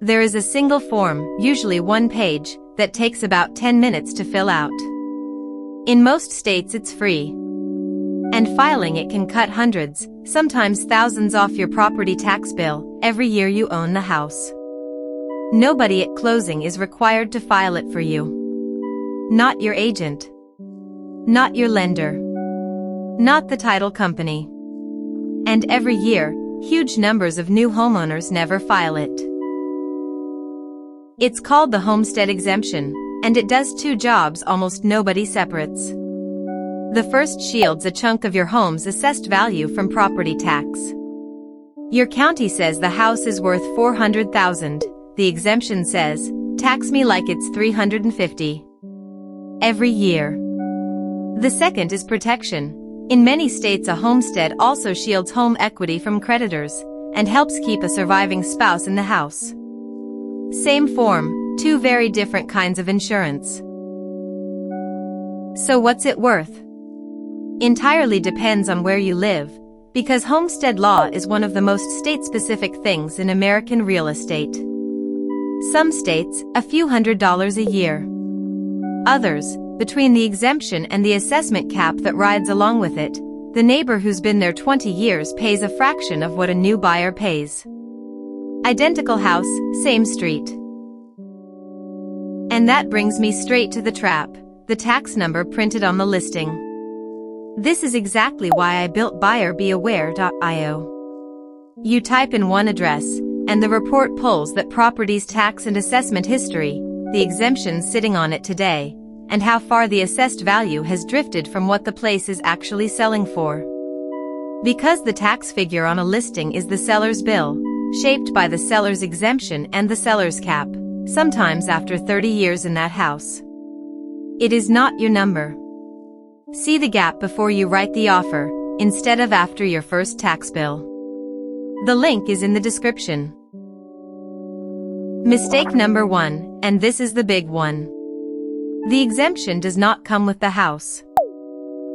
There is a single form, usually one page, that takes about 10 minutes to fill out. In most states it's free. And filing it can cut hundreds, sometimes thousands off your property tax bill every year you own the house. Nobody at closing is required to file it for you. Not your agent. Not your lender. Not the title company. And every year, huge numbers of new homeowners never file it. It's called the homestead exemption, and it does two jobs almost nobody separates. The first shields a chunk of your home's assessed value from property tax. Your county says the house is worth $400,000. The exemption says, tax me like it's $350,000 every year. The second is protection. In many states, a homestead also shields home equity from creditors and helps keep a surviving spouse in the house. Same form, two very different kinds of insurance. So what's it worth? Entirely depends on where you live, because homestead law is one of the most state-specific things in American real estate. Some states, a few $100s a year. Others, between the exemption and the assessment cap that rides along with it, the neighbor who's been there 20 years pays a fraction of what a new buyer pays. Identical house, same street. And that brings me straight to the trap, the tax number printed on the listing. This is exactly why I built buyerbeaware.io. You type in one address, and the report pulls that property's tax and assessment history, the exemptions sitting on it today, and how far the assessed value has drifted from what the place is actually selling for. Because the tax figure on a listing is the seller's bill, shaped by the seller's exemption and the seller's cap, sometimes after 30 years in that house. It is not your number. See the gap before you write the offer, instead of after your first tax bill. The link is in the description. Mistake number 1, and this is the big one. The exemption does not come with the house.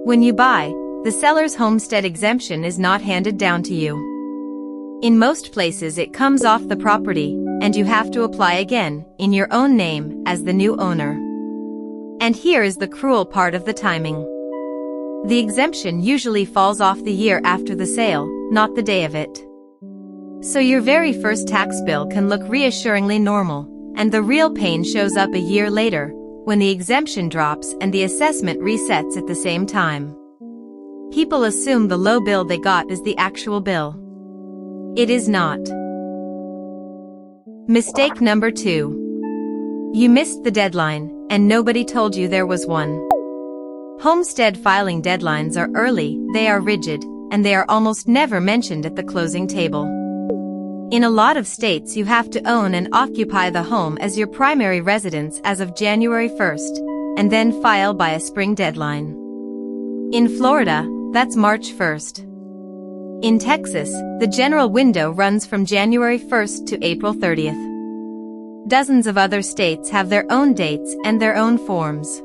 When you buy, the seller's homestead exemption is not handed down to you. In most places it comes off the property, and you have to apply again, in your own name, as the new owner. And here is the cruel part of the timing. The exemption usually falls off the year after the sale, not the day of it. So your very first tax bill can look reassuringly normal, and the real pain shows up a year later, when the exemption drops and the assessment resets at the same time. People assume the low bill they got is the actual bill. It is not. Mistake number 2. You missed the deadline, and nobody told you there was one. Homestead filing deadlines are early, they are rigid, and they are almost never mentioned at the closing table. In a lot of states you have to own and occupy the home as your primary residence as of January 1st, and then file by a spring deadline. In Florida, that's March 1st. In Texas, the general window runs from January 1st to April 30th. Dozens of other states have their own dates and their own forms.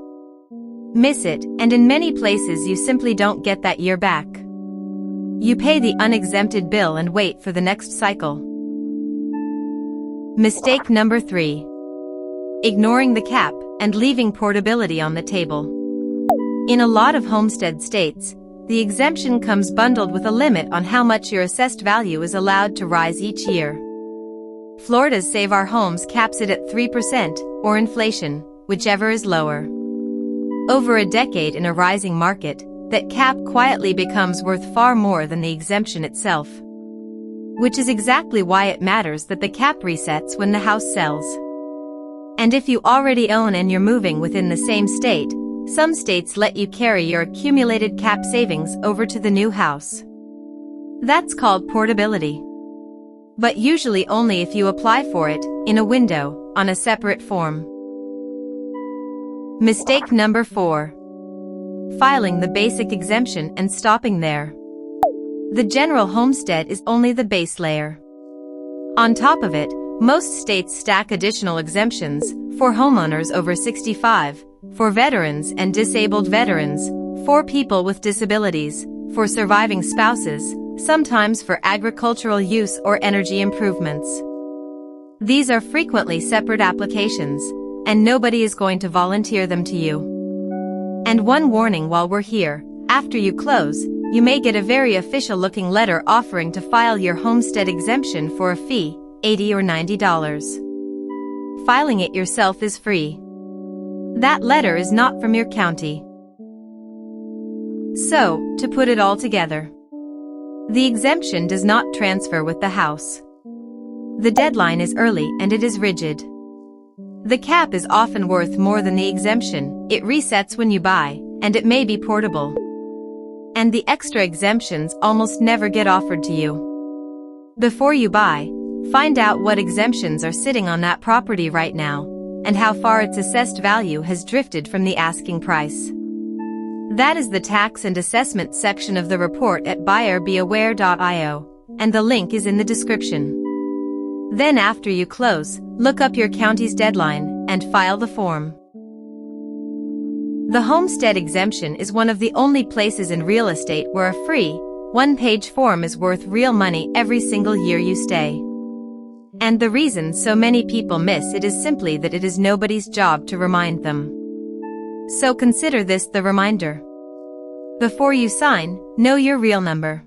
Miss it, and in many places you simply don't get that year back. You pay the unexempted bill and wait for the next cycle. Mistake number 3. Ignoring the cap and leaving portability on the table. In a lot of homestead states, the exemption comes bundled with a limit on how much your assessed value is allowed to rise each year. Florida's Save Our Homes caps it at 3%, or inflation, whichever is lower. Over a decade in a rising market, that cap quietly becomes worth far more than the exemption itself. Which is exactly why it matters that the cap resets when the house sells. And if you already own and you're moving within the same state, some states let you carry your accumulated cap savings over to the new house. That's called portability. But usually only if you apply for it, in a window, on a separate form. Mistake number 4. Filing the basic exemption and stopping there. The general homestead is only the base layer. On top of it, most states stack additional exemptions, for homeowners over 65, for veterans and disabled veterans, for people with disabilities, for surviving spouses, sometimes for agricultural use or energy improvements. These are frequently separate applications, and nobody is going to volunteer them to you. And one warning while we're here, after you close, you may get a very official-looking letter offering to file your homestead exemption for a fee, $80 or $90. Filing it yourself is free. That letter is not from your county. So, to put it all together, the exemption does not transfer with the house. The deadline is early and it is rigid. The cap is often worth more than the exemption, it resets when you buy, and it may be portable. And the extra exemptions almost never get offered to you. Before you buy, find out what exemptions are sitting on that property right now, and how far its assessed value has drifted from the asking price. That is the tax and assessment section of the report at buyerbeaware.io, and the link is in the description. Then after you close, look up your county's deadline, and file the form. The homestead exemption is one of the only places in real estate where a free, one-page form is worth real money every single year you stay. And the reason so many people miss it is simply that it is nobody's job to remind them. So consider this the reminder. Before you sign, know your real number.